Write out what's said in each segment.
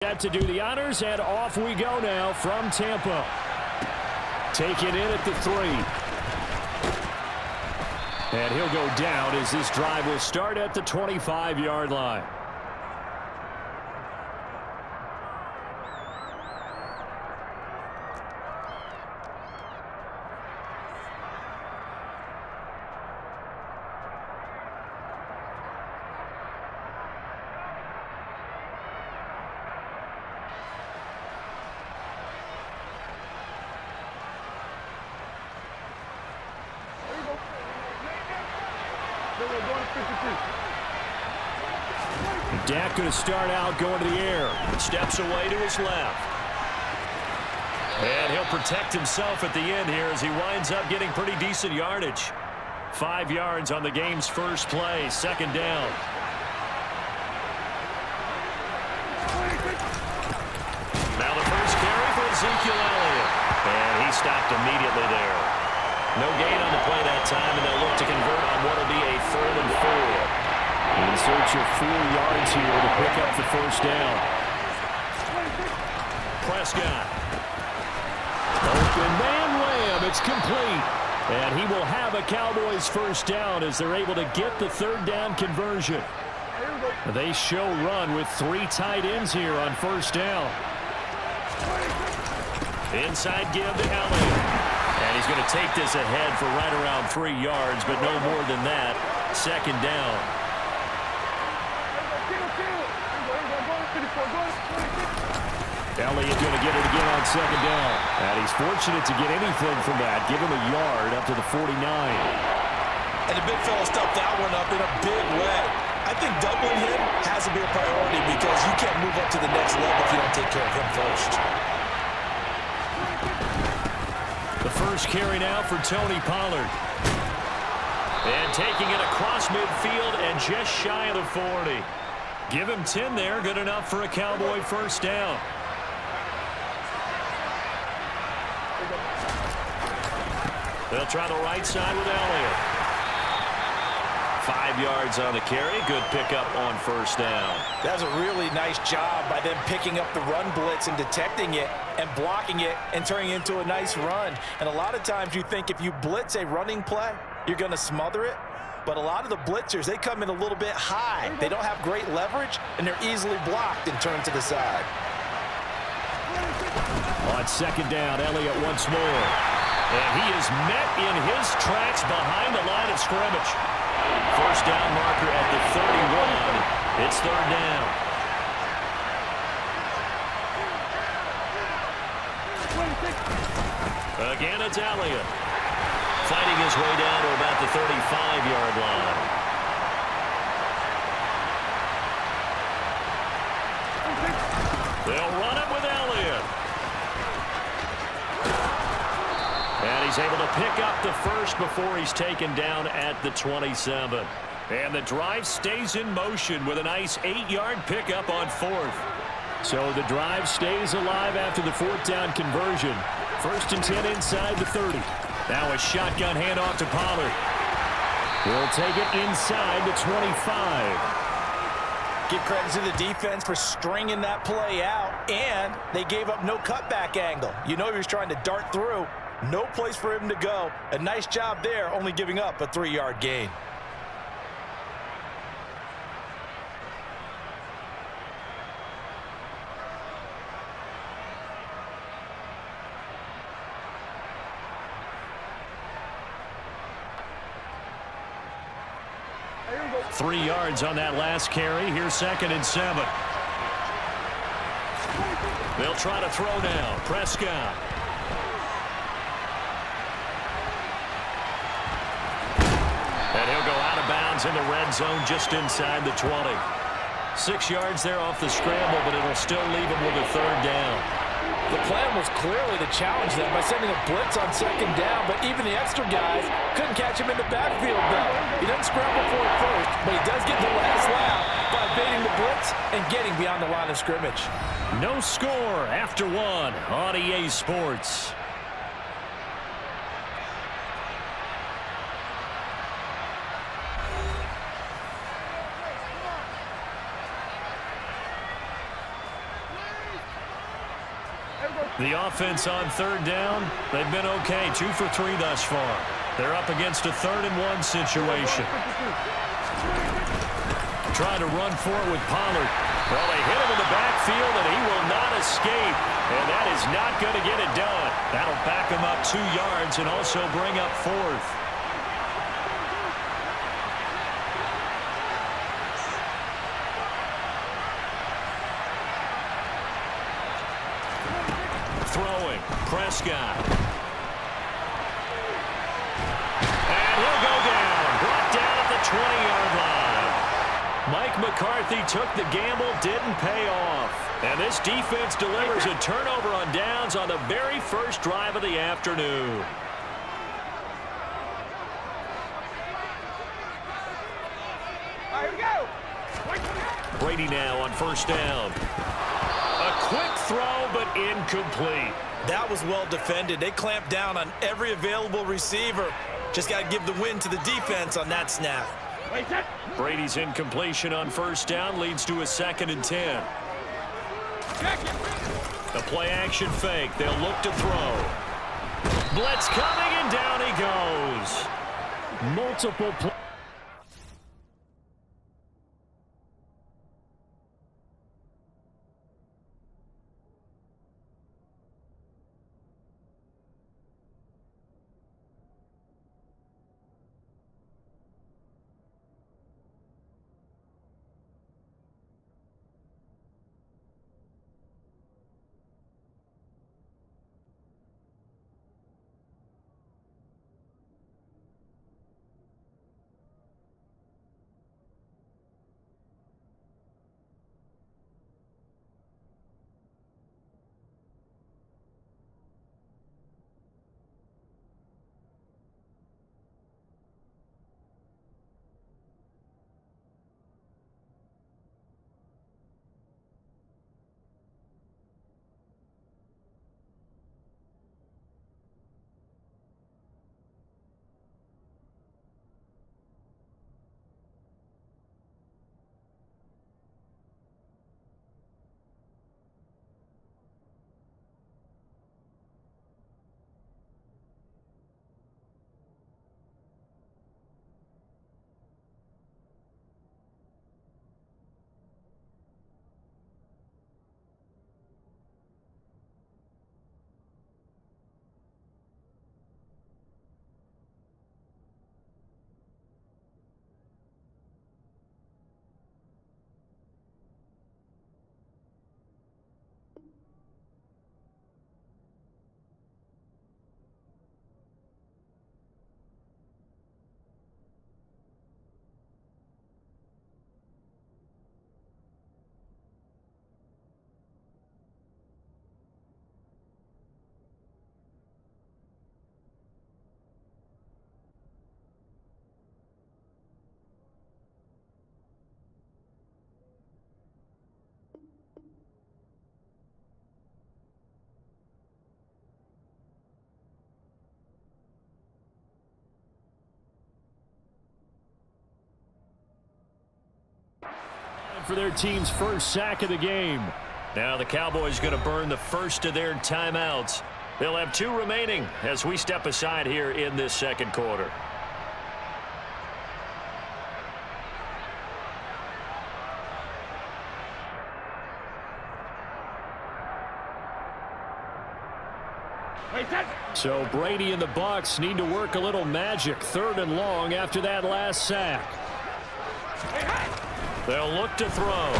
Set to do the honors, and off we go now from Tampa. Take it in at the 3. And he'll go down as this drive will start at the 25-yard line. Dak going to start out going to the air. Steps away to his left. And he'll protect himself at the end here as he winds up getting pretty decent yardage. 5 yards on the game's first play. 2nd down. Now the first carry for Ezekiel Elliott. And he stopped immediately there. No gain on the play that time, and they'll look to convert on what will be a 3rd and 4. In search of 4 yards here to pick up the first down. Prescott. Open man Lamb. It's complete. And he will have a Cowboys first down as they're able to get the 3rd down conversion. They show run with 3 tight ends here on first down. Inside give to Elliott. And he's going to take this ahead for right around 3 yards, but no more than that. 2nd down. Elliott going to get it again on 2nd down. And he's fortunate to get anything from that. Give him a yard up to the 49. And the big fella stuffed that one up in a big way. I think doubling him has to be a priority because you can't move up to the next level if you don't take care of him first. The first carry now for Tony Pollard. And taking it across midfield and just shy of the 40. Give him 10 there. Good enough for a Cowboy first down. They'll try the right side with Elliott. 5 yards on the carry. Good pickup on first down. That's a really nice job by them picking up the run blitz and detecting it and blocking it and turning it into a nice run. And a lot of times you think if you blitz a running play, you're going to smother it. But a lot of the blitzers, they come in a little bit high. They don't have great leverage, and they're easily blocked and turned to the side. On 2nd down, Elliott once more. And he is met in his tracks behind the line of scrimmage. First down marker at the 31. It's 3rd down. Again, it's Elliott. Fighting his way down to about the 35-yard line. They'll run it with Elliott. And he's able to pick up the first before he's taken down at the 27. And the drive stays in motion with a nice 8-yard pickup on 4th. So the drive stays alive after the 4th down conversion. 1st and 10 inside the 30. Now a shotgun handoff to Pollard. He'll take it inside the 25. Give credit to the defense for stringing that play out, and they gave up no cutback angle. You know he was trying to dart through. No place for him to go. A nice job there, only giving up a 3-yard gain. Three yards on that last carry. Here's 2nd and 7. They'll try to throw now. Prescott. And he'll go out of bounds in the red zone just inside the 20. 6 yards there off the scramble, but it'll still leave him with a 3rd down. The plan was clearly to challenge them by sending a blitz on 2nd down, but even the extra guys couldn't catch him in the backfield, though. He doesn't scramble for it first, but he does get the last laugh by evading the blitz and getting beyond the line of scrimmage. No score after 1 on EA Sports. The offense on third down, they've been okay. 2 for 3 thus far. They're up against a 3rd-and-1 situation. Trying to run for it with Pollard. Well, they hit him in the backfield, and he will not escape. And that is not going to get it done. That'll back him up 2 yards and also bring up 4th. Throwing, Prescott. And he'll go down. Brought down at the 20-yard line. Mike McCarthy took the gamble, didn't pay off. And this defense delivers a turnover on downs on the very first drive of the afternoon. All right, here we go. Brady now on first down. A quick throw, but incomplete. That was well defended. They clamped down on every available receiver. Just got to give the win to the defense on that snap. Brady's incompletion on first down leads to a 2nd and 10. The play-action fake. They'll look to throw. Blitz coming, and down he goes. Multiple plays. For their team's first sack of the game. Now the Cowboys going to burn the first of their timeouts. They'll have 2 remaining as we step aside here in this second quarter. So Brady and the Bucs need to work a little magic. 3rd and long after that last sack. They'll look to throw.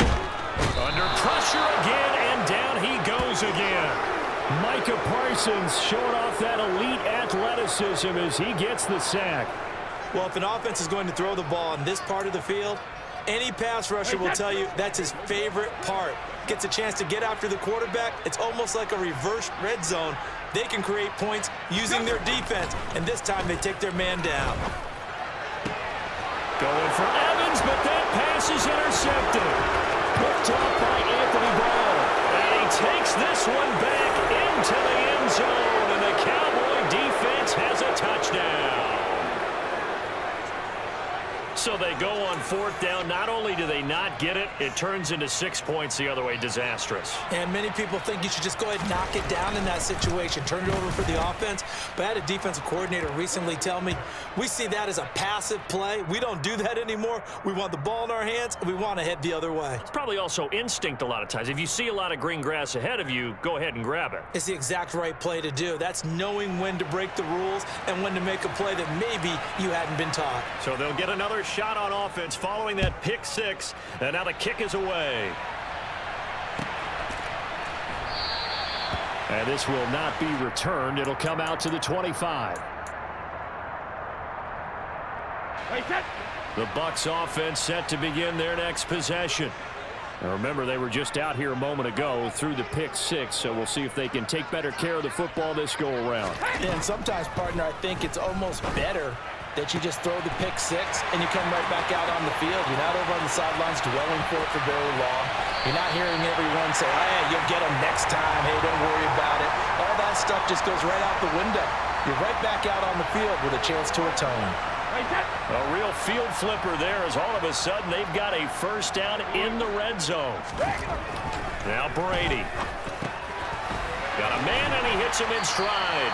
Under pressure again, and down he goes again. Micah Parsons showing off that elite athleticism as he gets the sack. Well, if an offense is going to throw the ball on this part of the field, any pass rusher will tell you that's his favorite part. Gets a chance to get after the quarterback. It's almost like a reverse red zone. They can create points using their defense, and this time they take their man down. Going for Evans, but that pass is intercepted. Picked off by Anthony Ball. And he takes this one back into the end zone, and the Cowboy defense has a touchdown. So they go on 4th down. Not only do they not get it, it turns into 6 points the other way. Disastrous. And many people think you should just go ahead and knock it down in that situation. Turn it over for the offense. But I had a defensive coordinator recently tell me, we see that as a passive play. We don't do that anymore. We want the ball in our hands, and we want to head the other way. It's probably also instinct a lot of times. If you see a lot of green grass ahead of you, go ahead and grab it. It's the exact right play to do. That's knowing when to break the rules and when to make a play that maybe you hadn't been taught. So they'll get another shot on offense following that pick 6, and now the kick is away. And this will not be returned. It'll come out to the 25. The Bucs offense set to begin their next possession. Now remember, they were just out here a moment ago through the pick 6, so we'll see if they can take better care of the football this go-around. Yeah, and sometimes, partner, I think it's almost better that you just throw the pick 6 and you come right back out on the field. You're not over on the sidelines dwelling for it for very long. You're not hearing everyone say, hey, you'll get them next time. Hey, don't worry about it. All that stuff just goes right out the window. You're right back out on the field with a chance to atone. A real field flipper there as all of a sudden they've got a first down in the red zone. Now Brady. Got a man and he hits him in stride.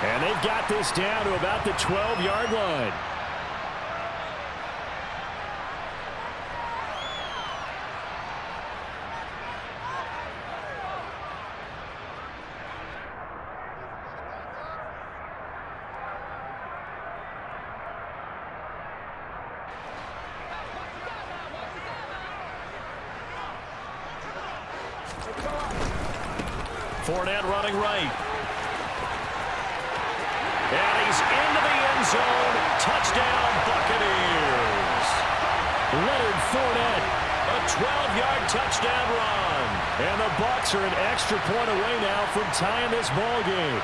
And they've got this down to about the 12-yard line. Fournette running right. And he's into the end zone. Touchdown, Buccaneers. Leonard Fournette, a 12-yard touchdown run. And the Bucs are an extra point away now from tying this ball game.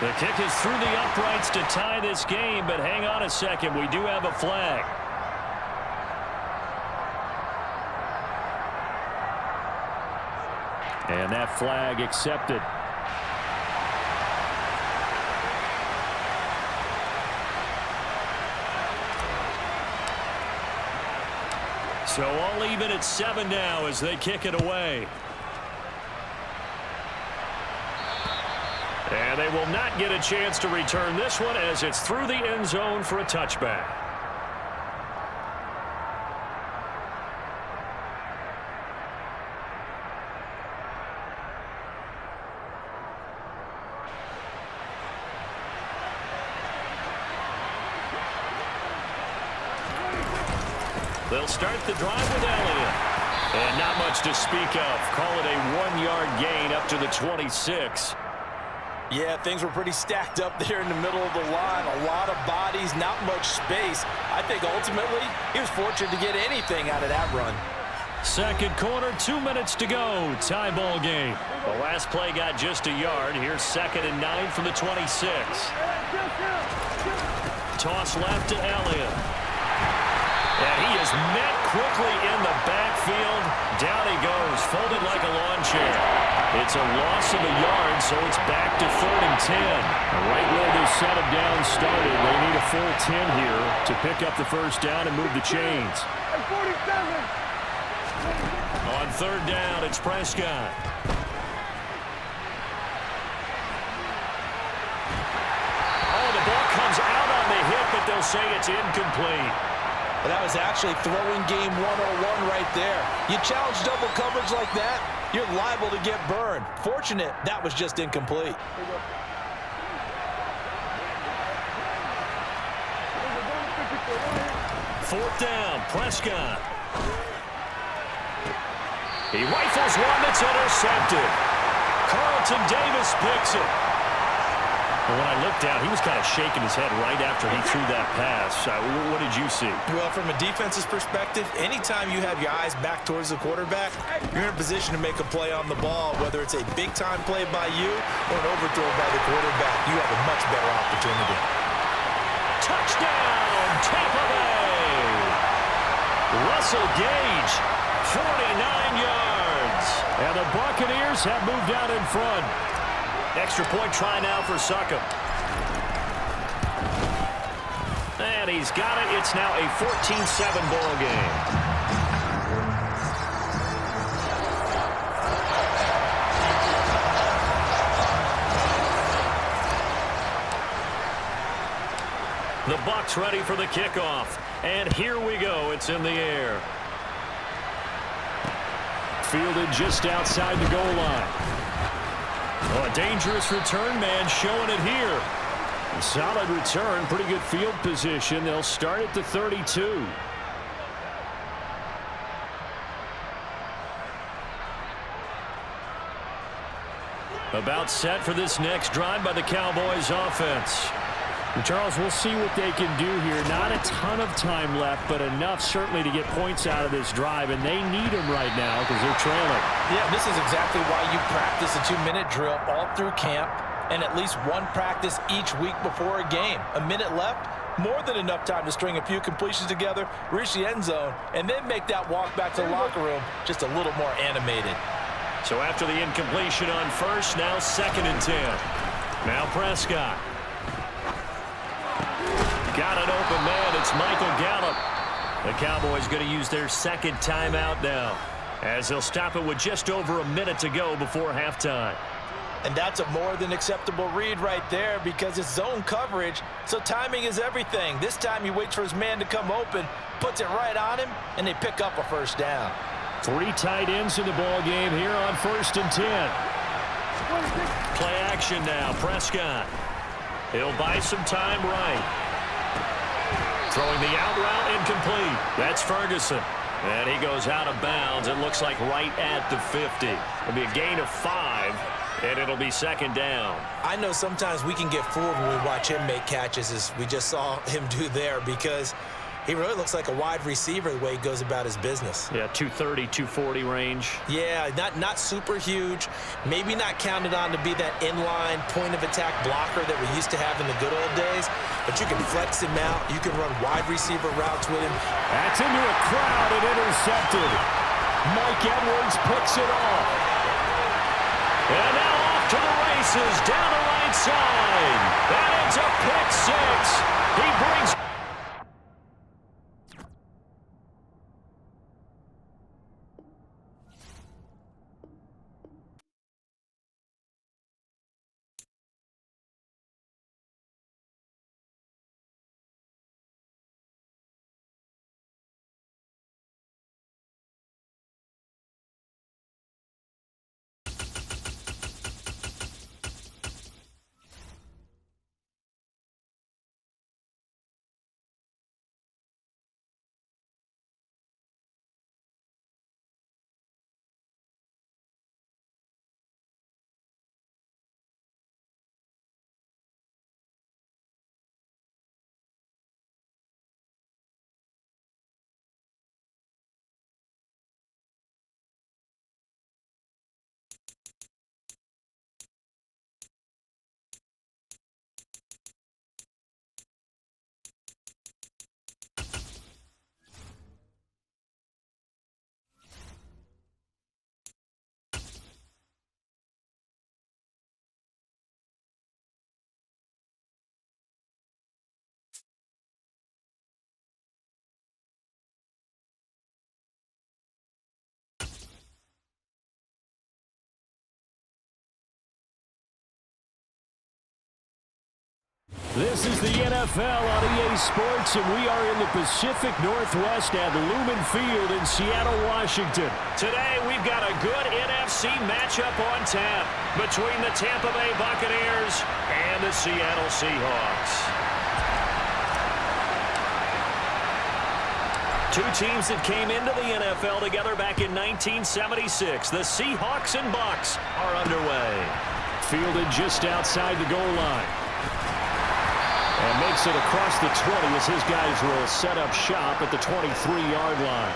The kick is through the uprights to tie this game, but hang on a second. We do have a flag. And that flag accepted. So all even at 7 now as they kick it away. And they will not get a chance to return this one as it's through the end zone for a touchback. They'll start the drive with Elliott. And not much to speak of. Call it a 1-yard gain up to the 26. Yeah, things were pretty stacked up there in the middle of the line. A lot of bodies, not much space. I think ultimately he was fortunate to get anything out of that run. Second quarter, 2 minutes to go. Tie ball game. The last play got just a yard. Here's 2nd and 9 from the 26. Toss left to Elliott. And he is met quickly in the backfield. Down he goes, folded like a lawn chair. It's a loss of a yard, so it's back to 3rd and 10. Right where this set of downs started, they need a full 10 here to pick up the first down and move the chains. On 3rd down, it's Prescott. Oh, the ball comes out on the hit, but they'll say it's incomplete. But that was actually throwing game 101 right there. You challenge double coverage like that, you're liable to get burned. Fortunate, that was just incomplete. 4th down, Prescott. He rifles one that's intercepted. Carlton Davis picks it. And when I looked down, he was kind of shaking his head right after he threw that pass. What did you see? Well, from a defense's perspective, anytime you have your eyes back towards the quarterback, you're in a position to make a play on the ball, whether it's a big-time play by you or an overthrow by the quarterback. You have a much better opportunity. Touchdown, Tampa Bay! Russell Gage, 49 yards. downs. And the Buccaneers have moved out in front. Extra point try now for Succop. And he's got it. It's now a 14-7 ball game. The Bucs ready for the kickoff. And here we go. It's in the air. Fielded just outside the goal line. Oh, a dangerous return man showing it here. A solid return, pretty good field position. They'll start at the 32. About set for this next drive by the Cowboys offense. And Charles, we'll see what they can do here. Not a ton of time left, but enough certainly to get points out of this drive, and they need them right now because they're trailing. Yeah, this is exactly why you practice a 2-minute drill all through camp and at least one practice each week before a game. A minute left, more than enough time to string a few completions together, reach the end zone, and then make that walk back to the locker room just a little more animated. So after the incompletion on first, now 2nd and 10. Now Prescott. Got an open man. It's Michael Gallup. The Cowboys going to use their 2nd timeout now, as they'll stop it with just over a minute to go before halftime. And that's a more than acceptable read right there because it's zone coverage, so timing is everything. This time he waits for his man to come open, puts it right on him, and they pick up a first down. 3 tight ends in the ball game here on 1st and 10. Play action now. Prescott. He'll buy some time right. Throwing the out route incomplete. That's Ferguson. And he goes out of bounds. It looks like right at the 50. It'll be a gain of 5, and it'll be 2nd down. I know sometimes we can get fooled when we watch him make catches, as we just saw him do there, because he really looks like a wide receiver the way he goes about his business. Yeah, 230, 240 range. Yeah, not super huge. Maybe not counted on to be that inline point-of-attack blocker that we used to have in the good old days, but you can flex him out. You can run wide receiver routes with him. That's into a crowd and intercepted. Mike Edwards picks it off. And now off to the races down the right side. And it's a pick 6. He brings... This is the NFL on EA Sports, and we are in the Pacific Northwest at Lumen Field in Seattle, Washington. Today, we've got a good NFC matchup on tap between the Tampa Bay Buccaneers and the Seattle Seahawks. Two teams that came into the NFL together back in 1976. The Seahawks and Bucs are underway. Fielded just outside the goal line. And makes it across the 20 as his guys will set up shop at the 23-yard line.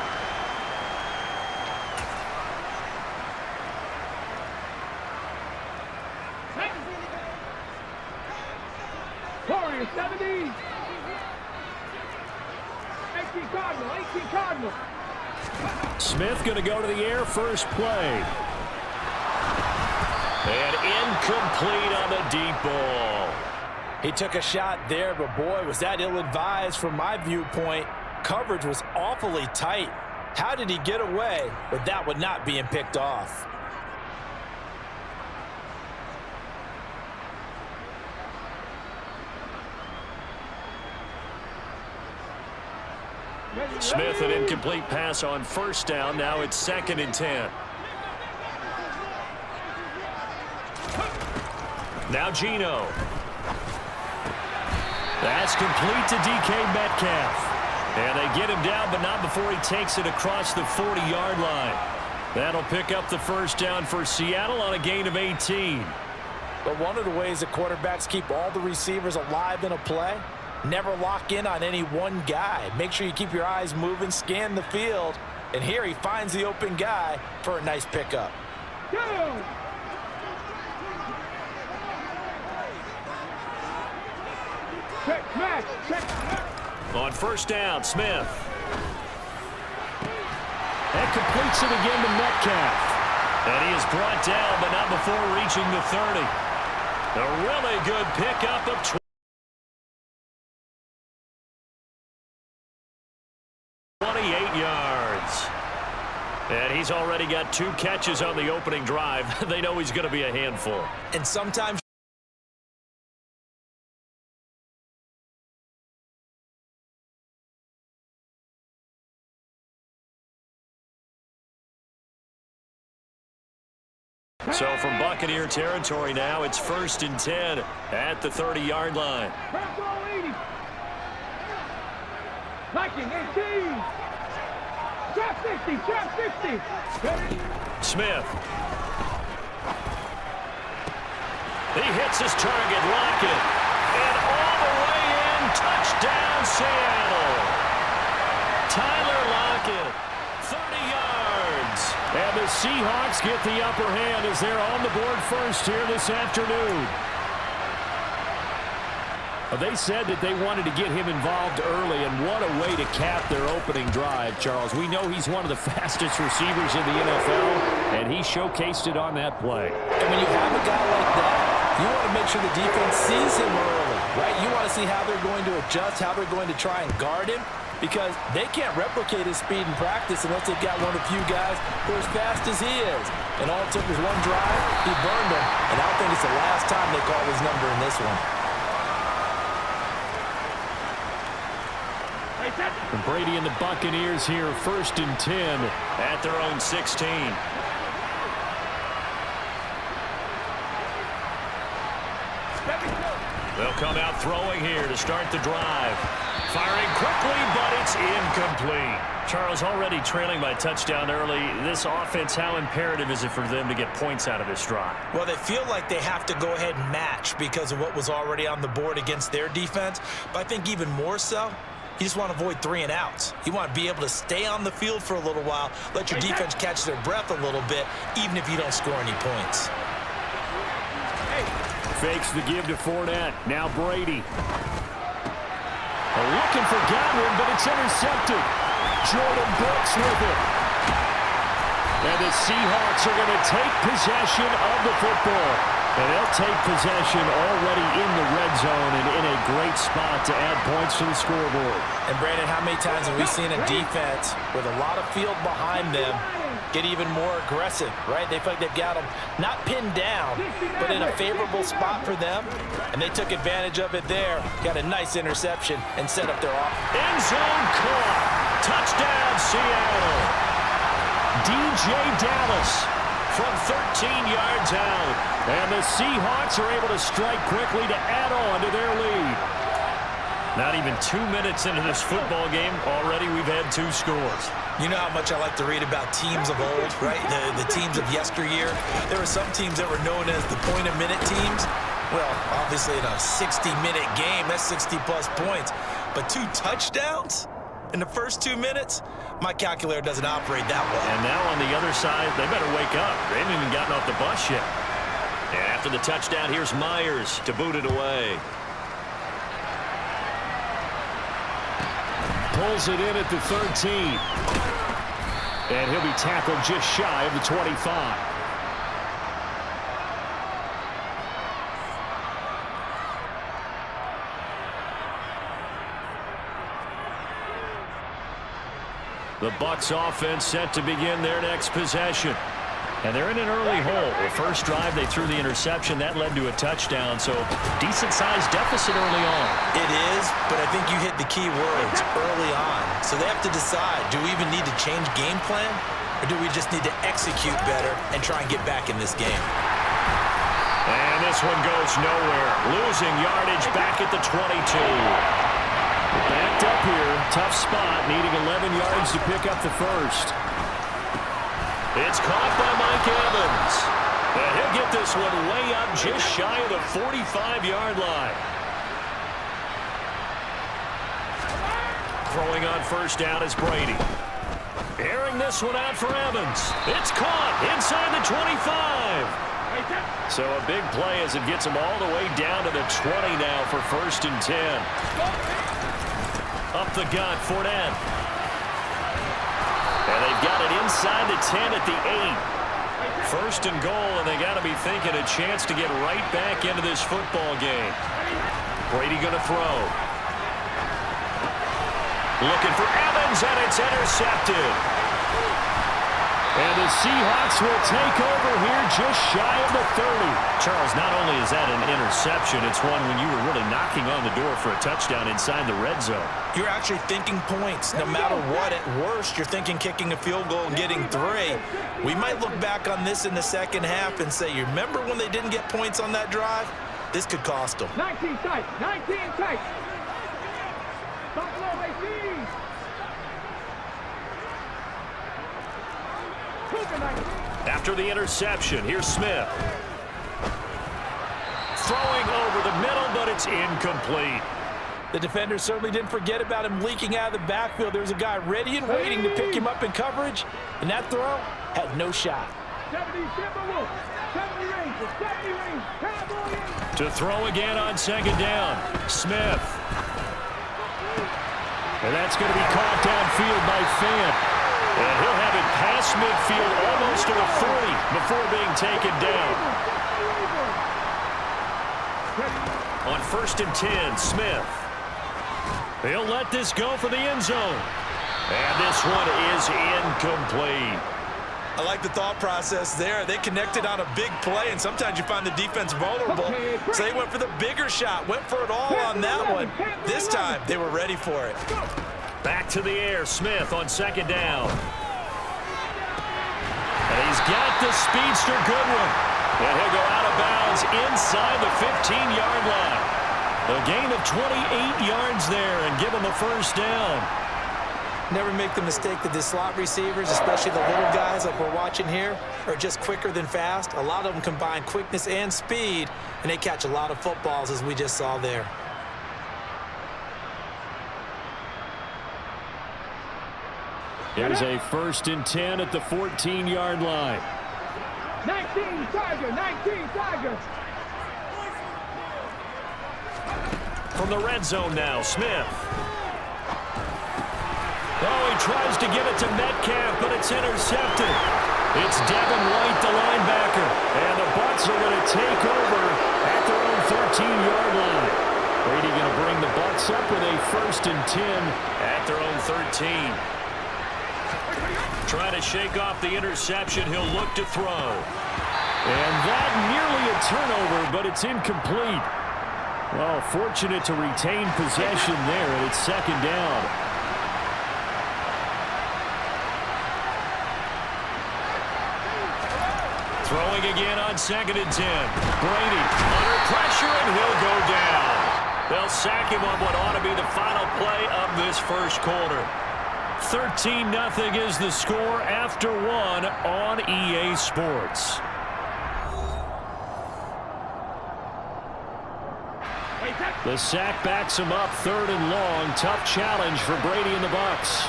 Warriors 70. 18 Cardinal. Smith going to go to the air first play. And incomplete on the deep ball. He took a shot there, but boy, was that ill-advised from my viewpoint. Coverage was awfully tight. How did he get away with that one not being picked off? Smith, an incomplete pass on first down. Now it's 2nd and 10. Now Geno. That's complete to DK Metcalf. And they get him down, but not before he takes it across the 40-yard line. That'll pick up the first down for Seattle on a gain of 18. But one of the ways that quarterbacks keep all the receivers alive in a play, never lock in on any one guy. Make sure you keep your eyes moving, scan the field. And here he finds the open guy for a nice pickup. Go! Check, match, check. On first down, Smith. That completes it again to Metcalf. And he is brought down, but not before reaching the 30. A really good pickup of 28 yards. And he's already got 2 catches on the opening drive. They know he's going to be a handful. And sometimes so from Buccaneer territory now, it's 1st and 10 at the 30-yard line. Liking 18. Trap 50, trap 50. Smith. He hits his target, Lockett. And all the way in, touchdown Seattle. Tyler Lockett, 30 yards. And the Seahawks get the upper hand as they're on the board first here this afternoon. They said that they wanted to get him involved early, and what a way to cap their opening drive, Charles. We know he's one of the fastest receivers in the NFL, and he showcased it on that play. And when you have a guy like that, you want to make sure the defense sees him early, right? You want to see how they're going to adjust, how they're going to try and guard him, because they can't replicate his speed in practice unless they've got one of the few guys who are as fast as he is. And all it took was one drive, he burned him, and I don't think it's the last time they call his number in this one. Brady and the Buccaneers here, 1st and 10 at their own 16. They'll come out throwing here to start the drive. Firing quickly, but it's incomplete. Charles, already trailing by touchdown early. This offense, how imperative is it for them to get points out of this drive? Well, they feel like they have to go ahead and match because of what was already on the board against their defense. But I think even more so, you just want to avoid 3 and outs. You want to be able to stay on the field for a little while, let your defense catch their breath a little bit, even if you don't score any points. Fakes the give to Fournette. Now Brady. Looking for Godwin, but it's intercepted. Jordan Brooks with it. And the Seahawks are going to take possession of the football. And they'll take possession already in the red zone and in a great spot to add points to the scoreboard. And, Brandon, how many times have we seen a defense with a lot of field behind them get even more aggressive, right? They feel like they've got them not pinned down, but in a favorable spot for them. And they took advantage of it there. Got a nice interception and set up their offense. End zone caught. Touchdown, Seattle. DJ Dallas from 13 yards out. And the Seahawks are able to strike quickly to add on to their lead. Not even 2 minutes into this football game, already we've had 2 scores. You know how much I like to read about teams of old, right? The teams of yesteryear. There were some teams that were known as the point-a-minute teams. Well, obviously in a 60-minute game, that's 60-plus points. But 2 touchdowns in the first 2 minutes? My calculator doesn't operate that well. And now on the other side, they better wake up. They haven't even gotten off the bus yet. And after the touchdown, here's Myers to boot it away. Pulls it in at the 13. And he'll be tackled just shy of the 25. The Bucs offense set to begin their next possession. And they're in an early hole. The first drive, they threw the interception. That led to a touchdown, so decent-sized deficit early on. It is, but I think you hit the key words, early on. So they have to decide, do we even need to change game plan, or do we just need to execute better and try and get back in this game? And this one goes nowhere. Losing yardage back at the 22. Backed up here. Tough spot, needing 11 yards to pick up the first. It's caught by Mike Evans. And he'll get this one way up just shy of the 45-yard line. Throwing on first down is Brady. Airing this one out for Evans. It's caught inside the 25. So a big play as it gets him all the way down to the 20 now for 1st and 10. Up the gut, Fournette. And they've got it inside the 10 at the 8. 1st and goal, and they got to be thinking a chance to get right back into this football game. Brady going to throw. Looking for Evans, and it's intercepted. And the Seahawks will take over here just shy of the 30. Charles, not only is that an interception, it's one when you were really knocking on the door for a touchdown inside the red zone. You're actually thinking points. No matter what, at worst, you're thinking kicking a field goal and getting 3. We might look back on this in the second half and say, you remember when they didn't get points on that drive? This could cost them. 19 tight, 19 tight. Buffalo, 18. After the interception, here's Smith. Throwing over the middle, but it's incomplete. The defender certainly didn't forget about him leaking out of the backfield. There was a guy ready and waiting to pick him up in coverage, and that throw had no shot. 70 range, 70 range, to throw again on 2nd down. Smith. And that's going to be caught downfield by Fant. And he'll have it past midfield almost to the 40 before being taken down. On 1st and 10, Smith. He'll let this go for the end zone. And this one is incomplete. I like the thought process there. They connected on a big play, and sometimes you find the defense vulnerable. So they went for the bigger shot, went for it all on that one. This time, they were ready for it. Back to the air, Smith on 2nd down. And he's got the speedster Goodwin. And he'll go out of bounds inside the 15-yard line. A gain of 28 yards there and give him a 1st down. Never make the mistake that the slot receivers, especially the little guys like we're watching here, are just quicker than fast. A lot of them combine quickness and speed, and they catch a lot of footballs, as we just saw there. Here's a 1st and 10 at the 14-yard line. 19 Tiger, 19 Tiger. From the red zone now, Smith. Oh, he tries to give it to Metcalf, but it's intercepted. It's Devin White, the linebacker. And the Bucs are going to take over at their own 13-yard line. Brady going to bring the Bucs up with a 1st and 10 at their own 13. Trying to shake off the interception. He'll look to throw. And that nearly a turnover, but it's incomplete. Well, fortunate to retain possession there, and it's 2nd down. Throwing again on 2nd and 10. Brady under pressure, and he'll go down. They'll sack him on what ought to be the final play of this 1st quarter. 13-0 is the score after 1 on EA Sports. The sack backs him up 3rd and long. Tough challenge for Brady and the Bucs.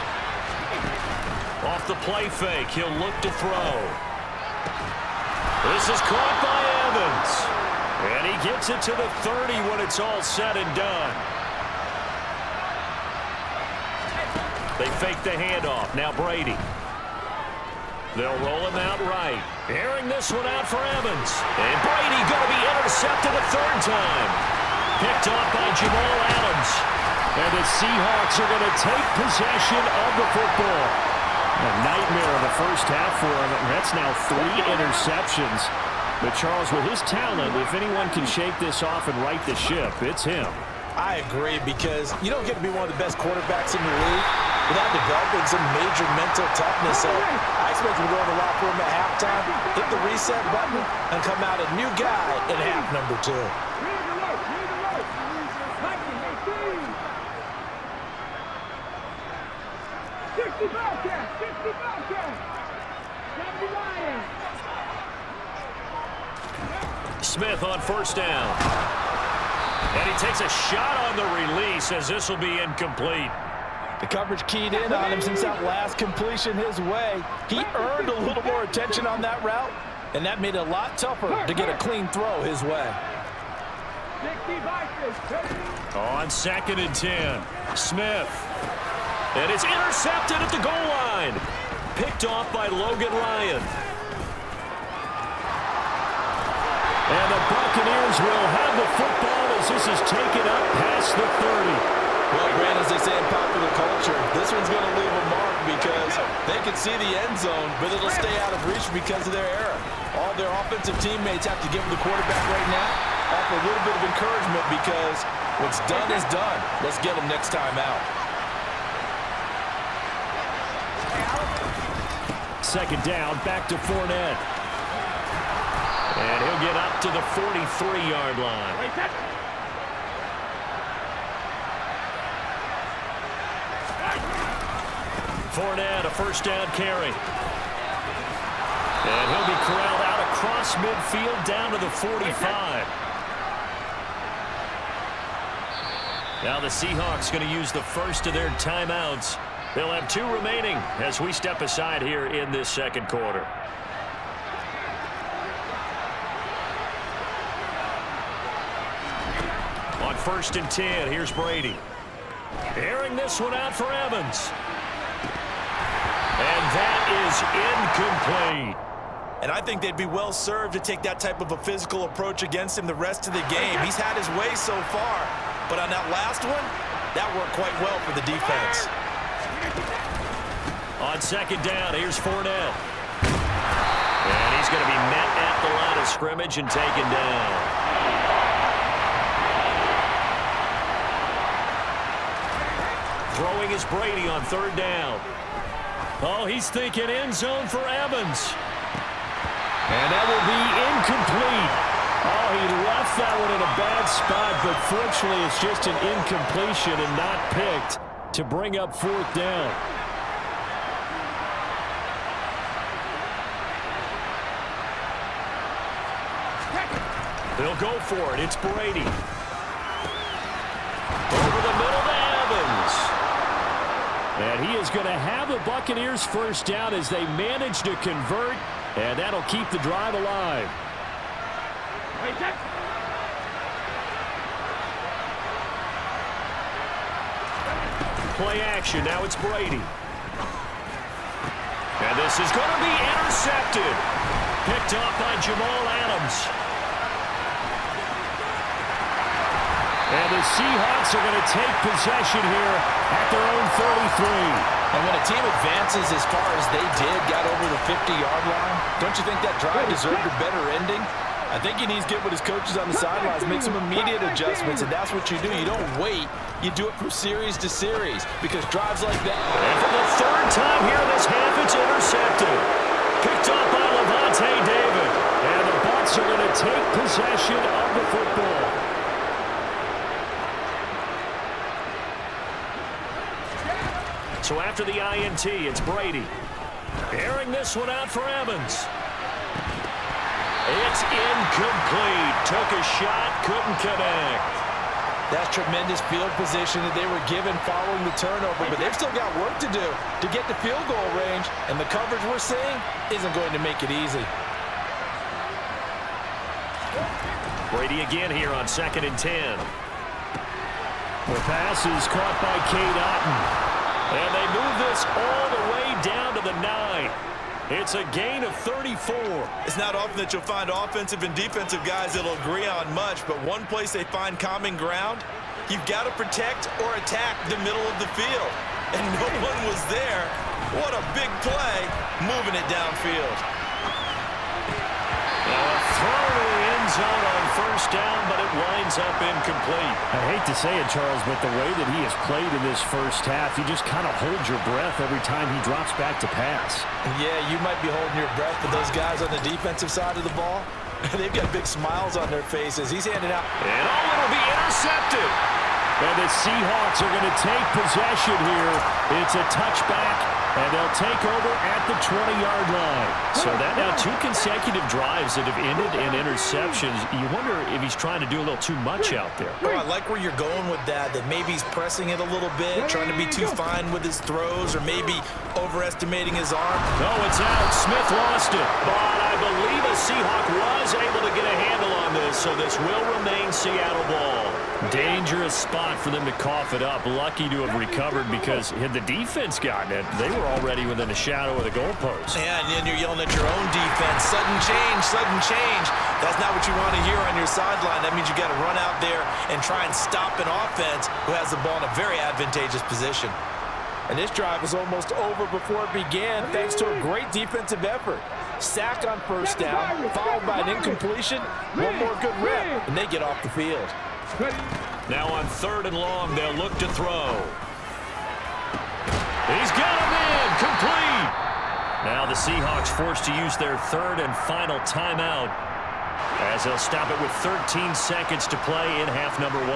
Off the play fake, he'll look to throw. This is caught by Evans. And he gets it to the 30 when it's all said and done. They fake the handoff. Now Brady. They'll roll him out right. Airing this one out for Evans. And Brady going to be intercepted a third time. Picked off by Jamal Adams. And the Seahawks are going to take possession of the football. A nightmare of the first half for him. That's now 3 interceptions. But Charles, with his talent, if anyone can shake this off and right the ship, it's him. I agree, because you don't get to be one of the best quarterbacks in the league without developing some major mental toughness. So I expect him to go in the locker room at halftime, hit the reset button, and come out a new guy in half number 2. Smith on first down. And he takes a shot on the release as this will be incomplete. The coverage keyed in on him since that last completion his way. He earned a little more attention on that route, and that made it a lot tougher to get a clean throw his way. On 2nd and 10, Smith. And it's intercepted at the goal line. Picked off by Logan Ryan. And the Buccaneers will have the football as this is taken up past the 30. Well, Grant, as they say in popular culture, this one's going to leave a mark because they can see the end zone, but it'll stay out of reach because of their error. All their offensive teammates have to give the quarterback right now, offer a little bit of encouragement because what's done is done. Let's get them next time out. 2nd down, back to Fournette. And he'll get up to the 43-yard line. Fournette, a first down carry. And he'll be corralled out across midfield down to the 45. Now the Seahawks going to use the first of their timeouts. They'll have 2 remaining as we step aside here in this second quarter. On 1st and 10, here's Brady. Airing this one out for Evans. And that is incomplete. And I think they'd be well served to take that type of a physical approach against him the rest of the game. He's had his way so far, but on that last one, that worked quite well for the defense. On 2nd down, here's Fournette. And he's going to be met at the line of scrimmage and taken down. Throwing is Brady on 3rd down. Oh, he's thinking end zone for Evans. And that will be incomplete. Oh, he left that one in a bad spot, but fortunately it's just an incompletion and not picked to bring up 4th down. They'll go for it. It's Brady. Over the middle to Evans. And he is going to have the Buccaneers first down as they manage to convert, and that'll keep the drive alive. Play action. Now it's Brady. And this is going to be intercepted. Picked off by Jamal Adams. And the Seahawks are going to take possession here at their own 33. And when a team advances as far as they did, got over the 50-yard line, don't you think that drive deserved a better ending? I think he needs to get with his coaches on the sidelines, make some immediate adjustments, and that's what you do. You don't wait. You do it from series to series because drives like that. And for the 3rd time here in this half, it's intercepted. Picked off by Levante David. And the Bucs are going to take possession of the football. So after the INT, it's Brady. Airing this one out for Evans. It's incomplete. Took a shot, couldn't connect. That's tremendous field position that they were given following the turnover, but they've still got work to do to get to field goal range, and the coverage we're seeing isn't going to make it easy. Brady again here on 2nd and 10. The pass is caught by Cade Otton. And they move this all the way down to the 9. It's a gain of 34. It's not often that you'll find offensive and defensive guys that'll agree on much, but one place they find common ground, you've got to protect or attack the middle of the field. And no one was there. What a big play, moving it downfield. Now a throw to the end zone on first down, but it winds up incomplete. I hate to say it, Charles, but the way that he has played in this first half, you just kind of hold your breath every time he drops back to pass. Yeah, you might be holding your breath, but those guys on the defensive side of the ball, they've got big smiles on their faces. He's handing out. And it'll be intercepted. And the Seahawks are going to take possession here. It's a touchback, and they'll take over at the 20-yard line. So that now 2 consecutive drives that have ended in interceptions. You wonder if he's trying to do a little too much out there. Oh, I like where you're going with that maybe he's pressing it a little bit, trying to be too fine with his throws, or maybe overestimating his arm. Oh, it's out. Smith lost it. But I believe a Seahawk was able to get a handle on this, so this will remain Seattle ball. Dangerous spot for them to cough it up. Lucky to have recovered, because had the defense gotten it, they were already within a shadow of the goalpost. Yeah, and then you're yelling at your own defense. Sudden change, sudden change. That's not what you want to hear on your sideline. That means you got to run out there and try and stop an offense who has the ball in a very advantageous position. And this drive was almost over before it began, thanks to a great defensive effort. Sack on first down, followed by an incompletion. One more good rep, and they get off the field. Now on 3rd and long, they'll look to throw. He's got him in, complete. Now the Seahawks forced to use their 3rd and final timeout, as they'll stop it with 13 seconds to play in half number 1.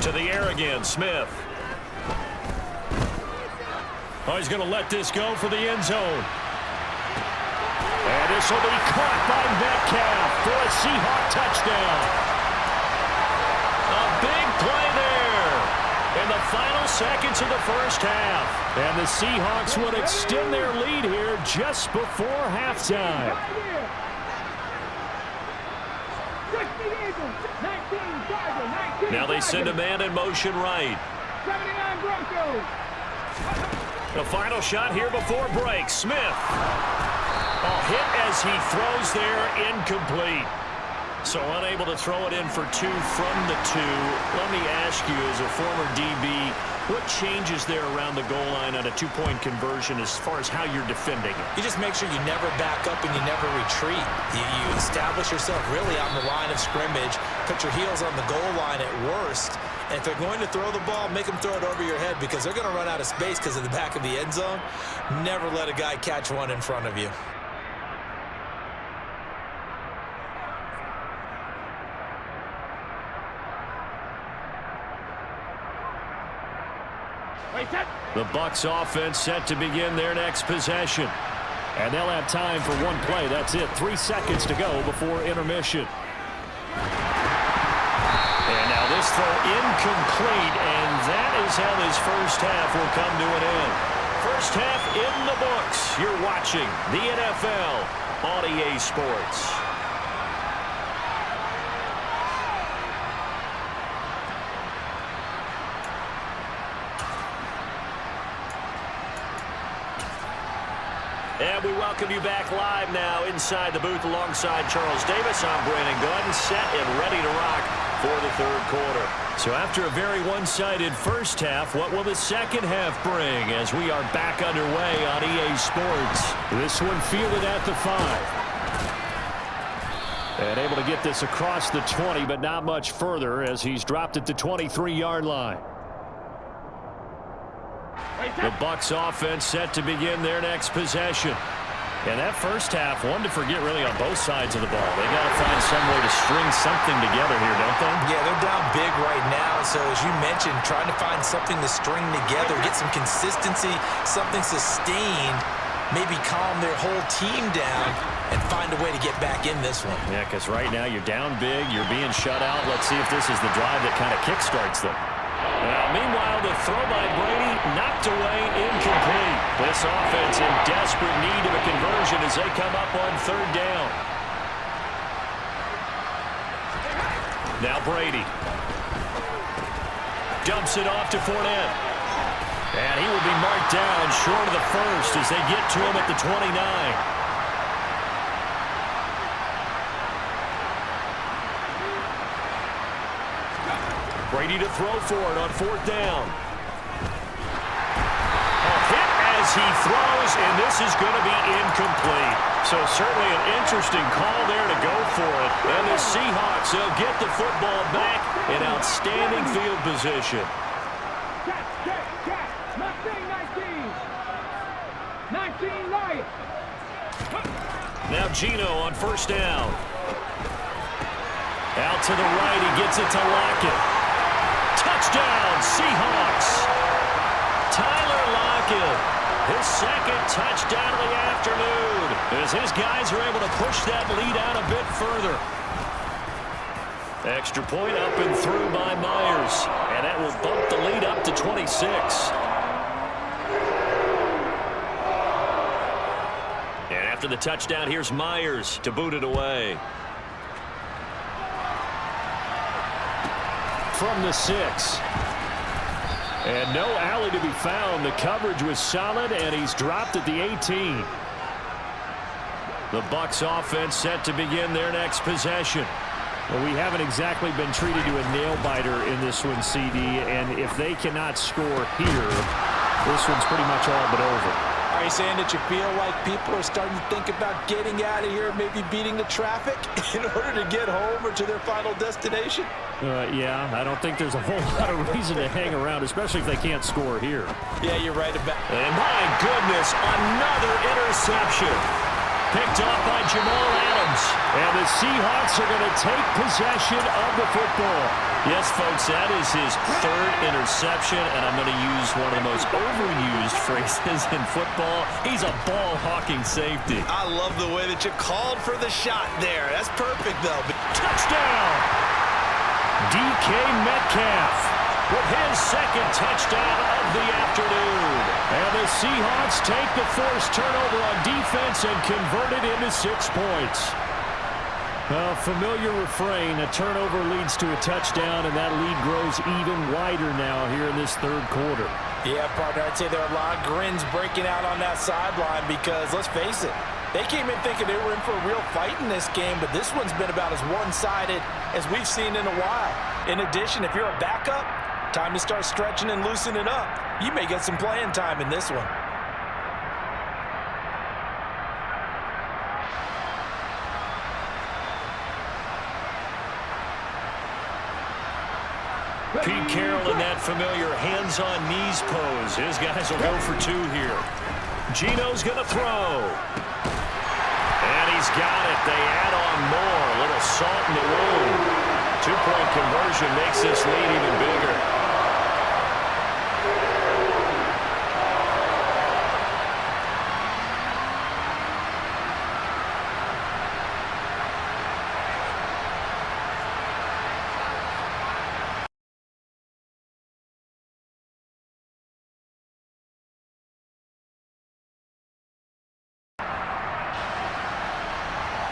To the air again, Smith. Oh, he's going to let this go for the end zone. And this will be caught by Metcalf for a Seahawk touchdown. A big play there in the final seconds of the first half. And the Seahawks would extend their lead here just before halftime. Now they send a man in motion right. 79 Broncos. The final shot here before break. Smith. Hit as he throws there, incomplete. So unable to throw it in for 2 from the 2. Let me ask you, as a former DB, what changes there around the goal line on a 2-point conversion as far as how you're defending it? You just make sure you never back up and you never retreat. You establish yourself really on the line of scrimmage, put your heels on the goal line at worst, and if they're going to throw the ball, make them throw it over your head, because they're going to run out of space because of the back of the end zone. Never let a guy catch one in front of you. The Bucs offense set to begin their next possession. And they'll have time for one play. That's it. 3 seconds to go before intermission. And now this throw incomplete, and that is how this first half will come to an end. First half in the books. You're watching the NFL on EA Sports. And we welcome you back live now inside the booth alongside Charles Davis. I'm Brandon Gunn, set and ready to rock for the 3rd quarter. So after a very one-sided first half, what will the second half bring as we are back underway on EA Sports? This one fielded at the 5. And able to get this across the 20, but not much further as he's dropped at the 23-yard line. The Bucs offense set to begin their next possession. And that first half, one to forget really on both sides of the ball. They got to find some way to string something together here, don't they? Yeah, they're down big right now. So as you mentioned, trying to find something to string together, get some consistency, something sustained, maybe calm their whole team down and find a way to get back in this one. Yeah, because right now you're down big, you're being shut out. Let's see if this is the drive that kind of kickstarts them. Now, meanwhile, the throw by Brady knocked away, incomplete. This offense in desperate need of a conversion as they come up on 3rd down. Now Brady. Dumps it off to Fournette. And he will be marked down short of the first as they get to him at the 29. Brady to throw for it on 4th down. A hit as he throws, and this is going to be incomplete. So certainly an interesting call there to go for it. And the Seahawks will get the football back in outstanding field position. 19 Lions. Now Geno on 1st down. Out to the right, he gets it to Lockett. Touchdown, Seahawks. Tyler Lockett, his 2nd touchdown of the afternoon, as his guys are able to push that lead out a bit further. Extra point up and through by Myers, and that will bump the lead up to 26. And after the touchdown, here's Myers to boot it away. From the 6. And no alley to be found. The coverage was solid, and he's dropped at the 18. The Bucs offense set to begin their next possession. Well, we haven't exactly been treated to a nail-biter in this one, CD, and if they cannot score here, this one's pretty much all but over. Are you saying that you feel like people are starting to think about getting out of here, maybe beating the traffic in order to get home or to their final destination? Yeah, I don't think there's a whole lot of reason to hang around, especially if they can't score here. Yeah, you're right about it. And my goodness, another interception. Picked off by Jamal Adams. And the Seahawks are going to take possession of the football. Yes, folks, that is his 3rd interception, and I'm going to use one of the most overused phrases in football. He's a ball-hawking safety. I love the way that you called for the shot there. That's perfect, though. Touchdown! DK Metcalf with his 2nd touchdown of the afternoon. And the Seahawks take the forced turnover on defense and convert it into 6 points. A familiar refrain, a turnover leads to a touchdown, and that lead grows even wider now here in this 3rd quarter. Yeah, partner, I'd say there are a lot of grins breaking out on that sideline because, let's face it, they came in thinking they were in for a real fight in this game, but this one's been about as one-sided as we've seen in a while. In addition, if you're a backup, time to start stretching and loosening up. You may get some playing time in this one. Pete Carroll in that familiar hands-on knees pose. His guys will go for 2 here. Geno's going to throw. And he's got it. They add on more. A little salt in the wound. 2-point conversion makes this lead even bigger.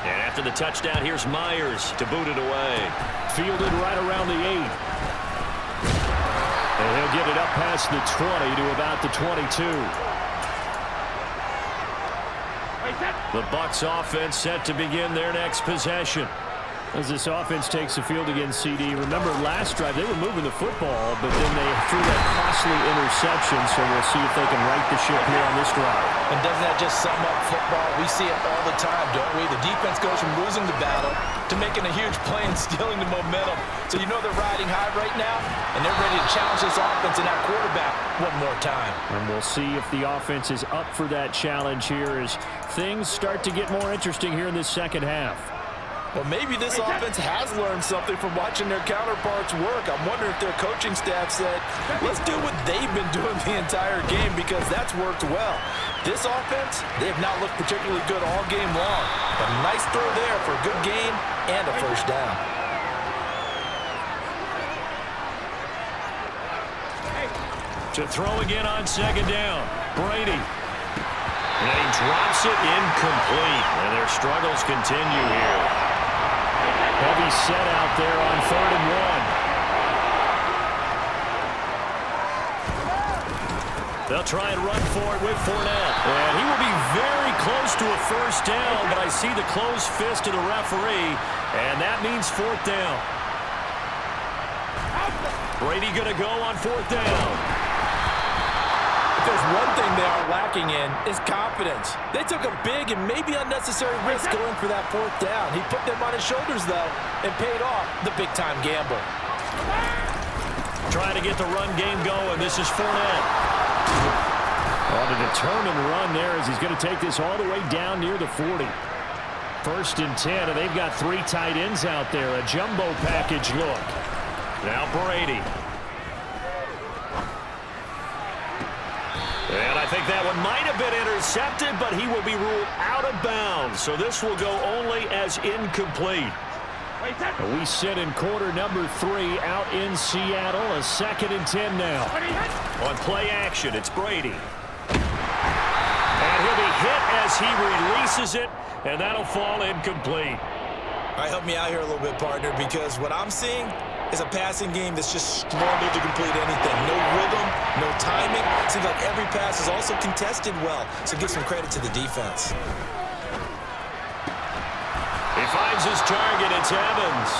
And after the touchdown, here's Myers to boot it away. Fielded right around the 8. And he'll get it up past the 20 to about the 22. The Bucs offense set to begin their next possession. As this offense takes the field against CD, remember last drive they were moving the football, but then they threw that costly interception, so we'll see if they can right the ship here on this drive. And doesn't that just sum up football? We see it all the time, don't we? The defense goes from losing the battle to making a huge play and stealing the momentum. So you know they're riding high right now, and they're ready to challenge this offense and that quarterback one more time. And we'll see if the offense is up for that challenge here as things start to get more interesting here in this 2nd half. Well, maybe this offense has learned something from watching their counterparts work. I'm wondering if their coaching staff said, let's do what they've been doing the entire game because that's worked well. This offense, they have not looked particularly good all game long. But a nice throw there for a good gain and a 1st down. To throw again on 2nd down. Brady. And he drops it incomplete. And their struggles continue here. Heavy set out there on 3rd and 1. They'll try and run for it with Fournette. And he will be very close to a first down, but I see the closed fist of the referee, and that means fourth down. Brady going to go on fourth down. If there's one thing they are lacking in, is confidence. They took a big and maybe unnecessary risk going for that fourth down. He put them on his shoulders, though, and paid off the big-time gamble. Trying to get the run game going. This is Fournette. On a determined run there as he's going to take this all the way down near the 40. First and 10, and they've got 3 tight ends out there. A jumbo package look. Now Brady. And I think that one might have been intercepted, but he will be ruled out of bounds. So this will go only as incomplete. And we sit in quarter number 3 out in Seattle. A 2nd and 10 now. On play action, it's Brady. And he'll be hit as he releases it, and that'll fall incomplete. All right, help me out here a little bit, partner, because what I'm seeing is a passing game that's just struggled to complete anything. No rhythm, no timing. Seems like every pass is also contested well, so give some credit to the defense. He finds his target. It's Evans.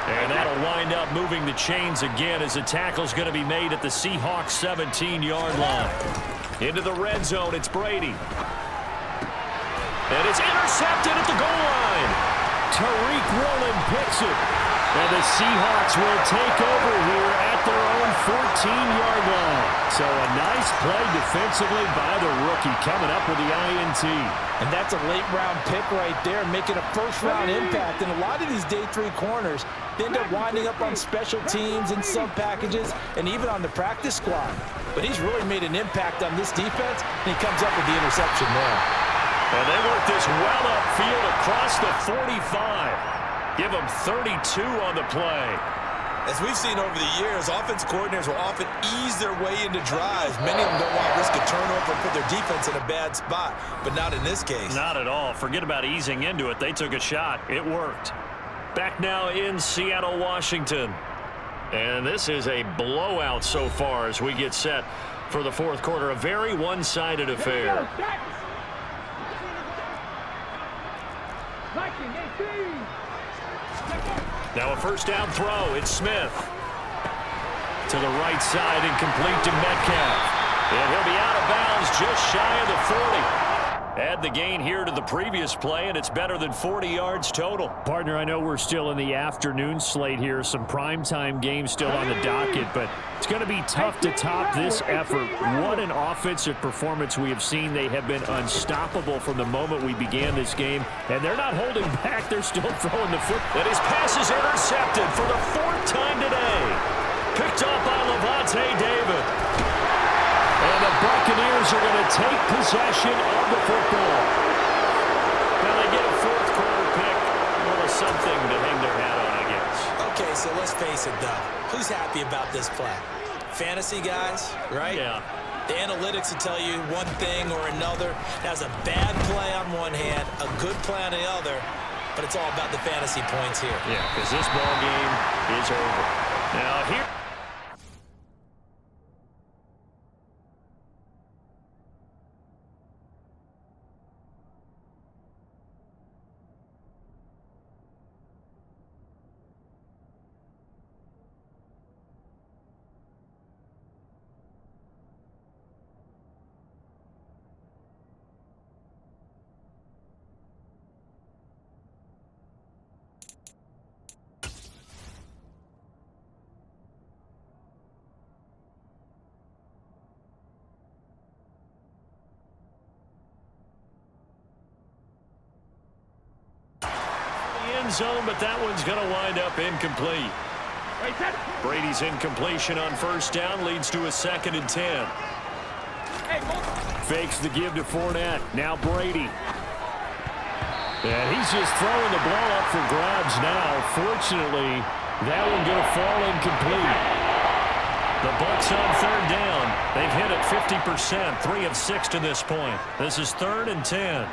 And that'll wind up moving the chains again as the tackle's going to be made at the Seahawks 17-yard line. Into the red zone, it's Brady. And it's intercepted at the goal line. Tariq Woolen picks it. And the Seahawks will take over here at their own 14-yard line. So a nice play defensively by the rookie coming up with the INT. And that's a late-round pick right there, making a first-round impact. And a lot of these day 3 corners, they end up winding up on special teams and sub packages and even on the practice squad. But he's really made an impact on this defense, and he comes up with the interception there. And they work this well upfield across the 45. Give them 32 on the play. As we've seen over the years, offense coordinators will often ease their way into drives. Many of them don't want to risk a turnover and put their defense in a bad spot, but not in this case. Not at all. Forget about easing into it. They took a shot. It worked. Back now in Seattle, Washington. And this is a blowout so far as we get set for the fourth quarter. A very one-sided affair. Now a first down throw. It's Smith. To the right side and complete to Metcalf. And he'll be out of bounds just shy of the 40. Add the gain here to the previous play, and it's better than 40 yards total. Partner, I know we're still in the afternoon slate here. Some primetime games still on the docket, but it's going to be tough to top this effort. What an offensive performance we have seen. They have been unstoppable from the moment we began this game, and they're not holding back. They're still throwing the foot. And his pass is intercepted for the 4th time today. Picked up by Lavonte David. And the Buccaneers are going to take possession of the football. Now they get a 4th quarter pick. A little something to hang their hat on, I guess. Okay, so let's face it, though. Who's happy about this play? Fantasy guys, right? Yeah. The analytics will tell you one thing or another. That's a bad play on one hand, a good play on the other, but it's all about the fantasy points here. Yeah, because this ball game is over. Now here. Zone, but that one's going to wind up incomplete. Brady's incompletion on first down leads to a 2nd and 10. Fakes the give to Fournette. Now Brady. And he's just throwing the ball up for grabs now. Fortunately, that one going to fall incomplete. The Bucs on 3rd down. They've hit it 50%, 3 of 6 to this point. This is 3rd and 10.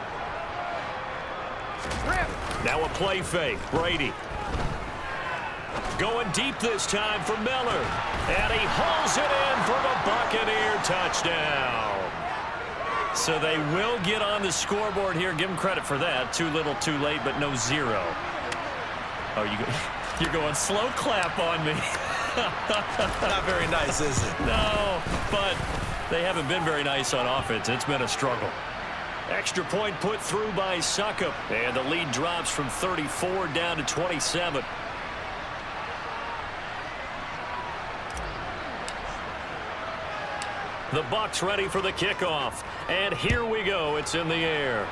Now a play fake. Brady Going deep this time for Miller. And he hauls it in for the Buccaneer touchdown. So they will get on the scoreboard here. Give them credit for that. Too little, too late, but no zero. Oh, you're going slow clap on me. Not very nice, is it? No, but they haven't been very nice on offense. It's been a struggle. Extra point put through by Succop. And the lead drops from 34 down to 27. The Bucs ready for the kickoff. And here we go. It's in the air.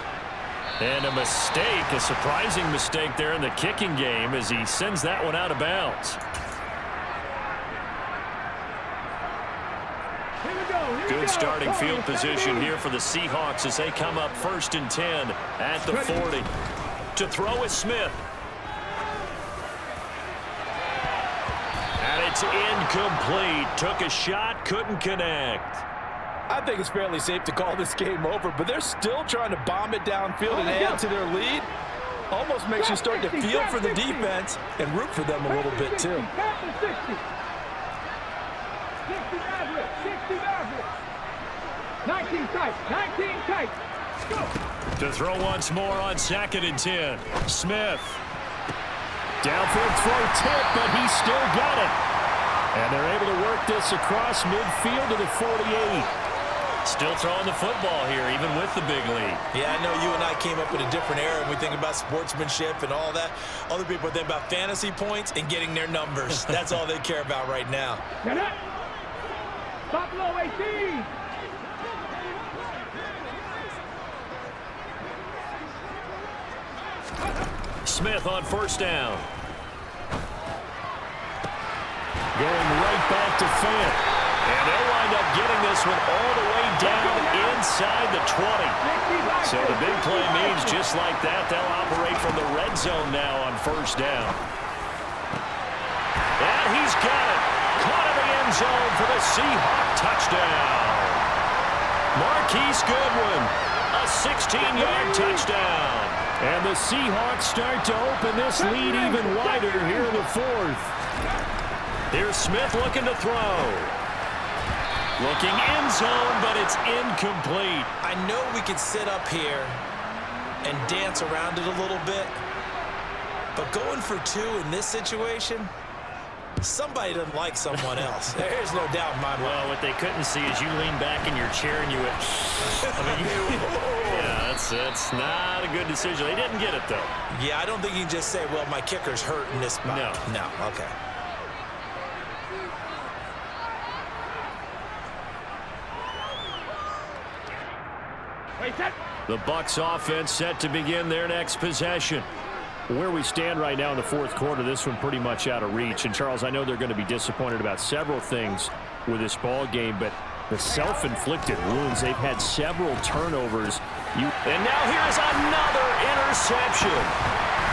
And a mistake, a surprising mistake there in the kicking game as he sends that one out of bounds. Good starting field position here for the Seahawks as they come up 1st and 10 at the 40. To throw is Smith. And it's incomplete. Took a shot, couldn't connect. I think it's fairly safe to call this game over, but they're still trying to bomb it downfield and add to their lead. Almost makes you start to feel for the defense and root for them a little bit, too. 60 average. 19 tight. 19 tight. Go. To throw once more on 2nd and 10. Smith. Downfield throw tip, but he still got it. And they're able to work this across midfield to the 48. Still throwing the football here, even with the big lead. Yeah, I know you and I came up in a different era, and we think about sportsmanship and all that. Other people think about fantasy points and getting their numbers. That's all they care about right now. Get up. Stop low 18. Smith on 1st down. Going right back to Fant. And they'll wind up getting this one all the way down inside the 20. So the big play means just like that, they'll operate from the red zone now on 1st down. And he's got it. Caught in the end zone for the Seahawk touchdown. Marquise Goodwin, a 16-yard touchdown. And the Seahawks start to open this lead even wider here in the 4th. Here's Smith looking to throw. Looking end zone, but it's incomplete. I know we could sit up here and dance around it a little bit, but going for 2 in this situation, somebody doesn't like someone else. There's no doubt in my mind. Well, what they couldn't see is you lean back in your chair and you went, yeah, that's not a good decision. They didn't get it, though. Yeah, I don't think you can just say, well, my kicker's hurt in this spot. No, okay. The Bucs offense set to begin their next possession. Where we stand right now in the 4th quarter, this one pretty much out of reach. And, Charles, I know they're going to be disappointed about several things with this ball game, but the self-inflicted wounds, they've had several turnovers. And now here's another interception.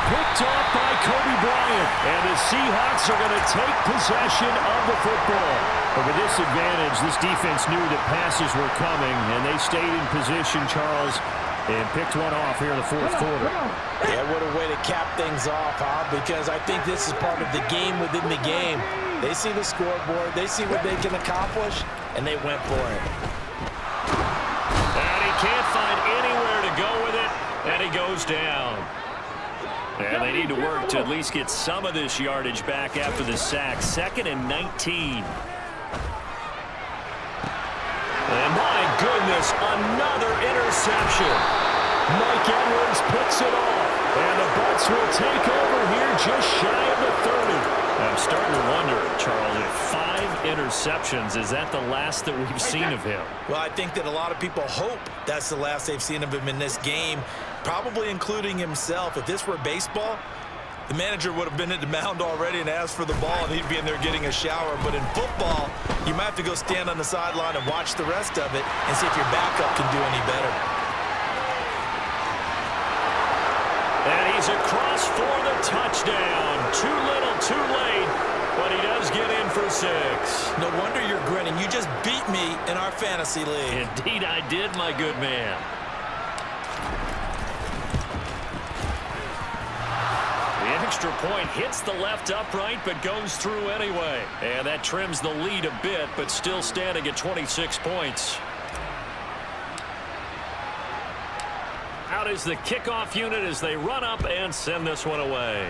Picked off by Kobe Bryant. And the Seahawks are going to take possession of the football. But with this advantage, this defense knew that passes were coming, and they stayed in position, Charles, and picked one off here in the 4th quarter. Yeah, what a way to cap things off, huh? Because I think this is part of the game within the game. They see the scoreboard, they see what they can accomplish, and they went for it. And he can't find anywhere to go with it, and he goes down. And they need to work to at least get some of this yardage back after the sack. 2nd and 19. And my goodness, another interception. Mike Edwards picks it off. And the Bucs will take over here just shy of the 30. I'm starting to wonder, Charles, if 5 interceptions, is that the last that we've seen of him? Well, I think that a lot of people hope that's the last they've seen of him in this game, probably including himself. If this were baseball, the manager would have been at the mound already and asked for the ball, and he'd be in there getting a shower. But in football, you might have to go stand on the sideline and watch the rest of it and see if your backup can do any better. And he's across for the touchdown. Too little, too late, but he does get in for 6. No wonder you're grinning. You just beat me in our fantasy league. Indeed I did, my good man. The extra point. Hits the left upright, but goes through anyway. And that trims the lead a bit, but still standing at 26 points. Out is the kickoff unit as they run up and send this one away.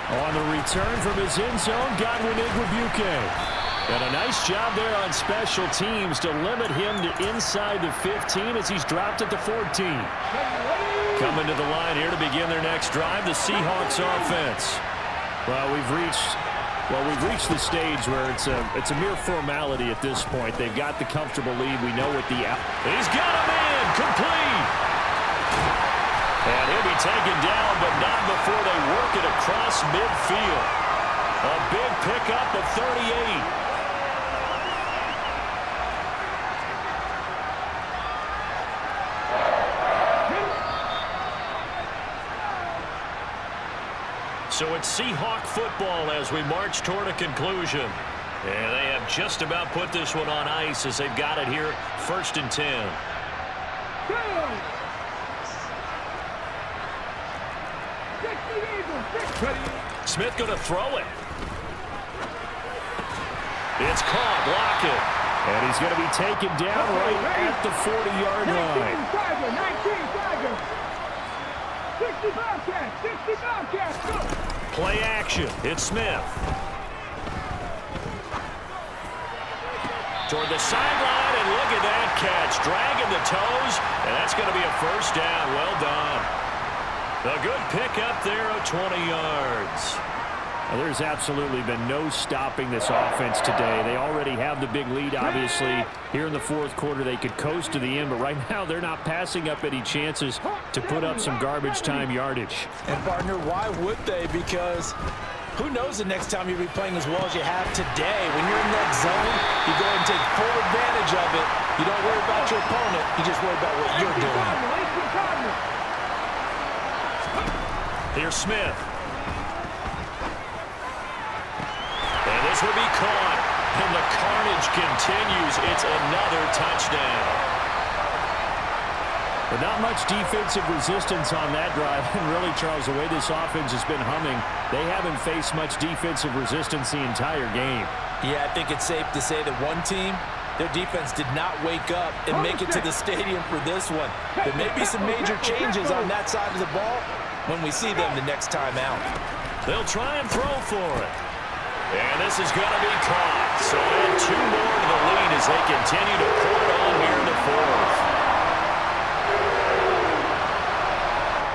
On the return from his end zone, Godwin Igwebuike. And a nice job there on special teams to limit him to inside the 15 as he's dropped at the 14. Coming to the line here to begin their next drive, the Seahawks offense. Well, we've reached the stage where it's a mere formality at this point. They've got the comfortable lead. We know what the He's got him in, complete. And he'll be taken down, but not before they work it across midfield. A big pickup of 38. So it's Seahawk football as we march toward a conclusion. And they have just about put this one on ice as they've got it here, 1st and 10. Smith going to throw it. It's caught, block it. And he's going to be taken down right at the 40-yard line. 60 go! Play action. It's Smith. Toward the sideline, and look at that catch. Dragging the toes, and that's going to be a first down. Well done. A good pickup there of 20 yards. Well, there's absolutely been no stopping this offense today. They already have the big lead, obviously. Here in the 4th quarter, they could coast to the end, but right now they're not passing up any chances to put up some garbage time yardage. And, partner, why would they? Because who knows the next time you'll be playing as well as you have today. When you're in that zone, you go and take full advantage of it. You don't worry about your opponent. You just worry about what you're doing. Here's Smith. And this will be caught. And the carnage continues. It's another touchdown. But not much defensive resistance on that drive. And really, Charles, the way this offense has been humming, they haven't faced much defensive resistance the entire game. Yeah, I think it's safe to say that one team, their defense did not wake up and make it to the stadium for this one. There may be some major changes on that side of the ball when we see them the next time out. They'll try and throw for it. And this is going to be caught. So add 2 more to the lead as they continue to pour it on here in the 4th.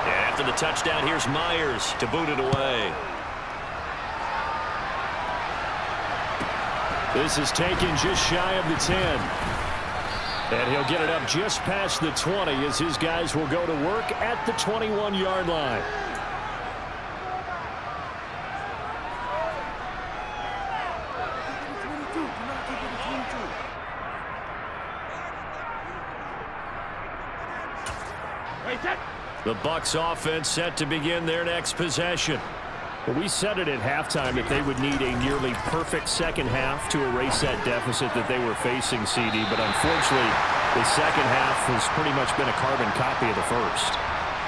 And after the touchdown, here's Myers to boot it away. This is taken just shy of the 10. And he'll get it up just past the 20 as his guys will go to work at the 21-yard line. The Bucs offense set to begin their next possession. Well, we said it at halftime that they would need a nearly perfect second half to erase that deficit that they were facing, CD. But unfortunately, the second half has pretty much been a carbon copy of the first.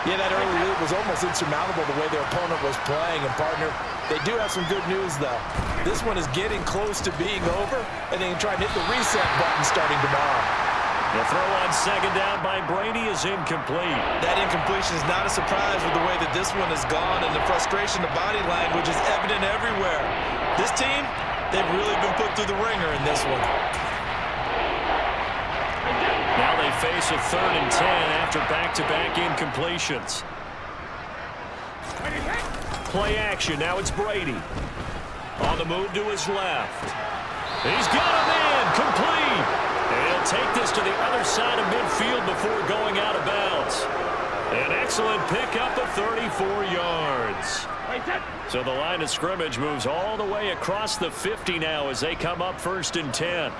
Yeah, that early lead was almost insurmountable the way their opponent was playing. And, partner, they do have some good news, though. This one is getting close to being over, and they can try and hit the reset button starting tomorrow. The throw on second down by Brady is incomplete. That incompletion is not a surprise with the way that this one has gone, and the frustration, the body language is evident everywhere. This team, they've really been put through the ringer in this one. Now they face a 3rd and 10 after back-to-back incompletions. Play action. Now it's Brady. On the move to his left. He's got him in. Complete. And he'll take this to the other side of midfield before going out of bounds. An excellent pickup of 34 yards. So the line of scrimmage moves all the way across the 50 now as they come up 1st and 10.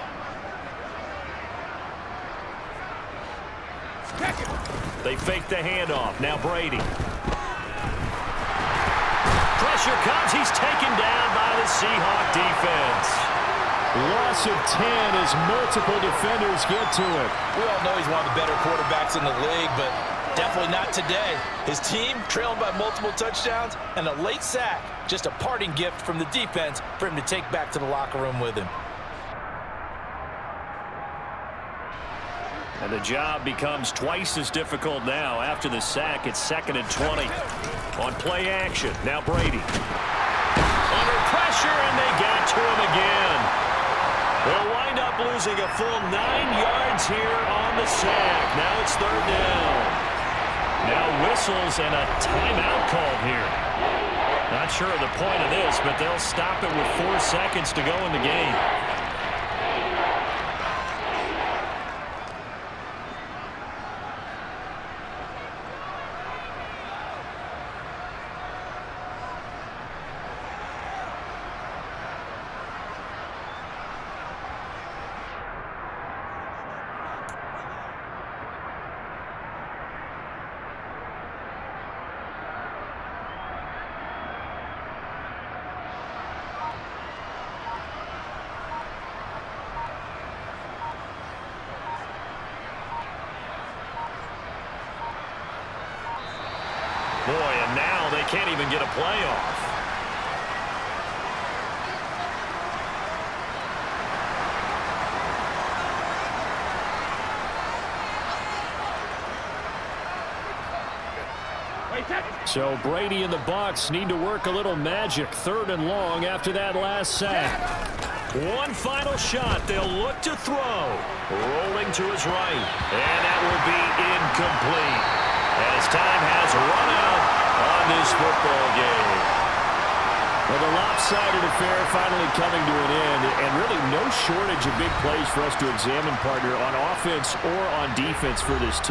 They fake the handoff. Now Brady. Pressure comes. He's taken down by the Seahawk defense. Loss of 10 as multiple defenders get to it. We all know he's one of the better quarterbacks in the league, but Definitely not today. His team trailing by multiple touchdowns and a late sack. Just a parting gift from the defense for him to take back to the locker room with him. And the job becomes twice as difficult now. After the sack, it's 2nd and 20. On play action, now Brady. Under pressure, and they get to him again. They'll wind up losing a full 9 yards here on the sack. Now it's 3rd down. Now whistles and a timeout called here. Not sure of the point of this, but they'll stop it with 4 seconds to go in the game. Boy, and now they can't even get a play off. So Brady and the Bucs need to work a little magic. 3rd and long after that last sack. One final shot. They'll look to throw. Rolling to his right. And that will be incomplete, as time has run out on this football game. Well, the lopsided affair finally coming to an end, and really no shortage of big plays for us to examine, partner, on offense or on defense for this team.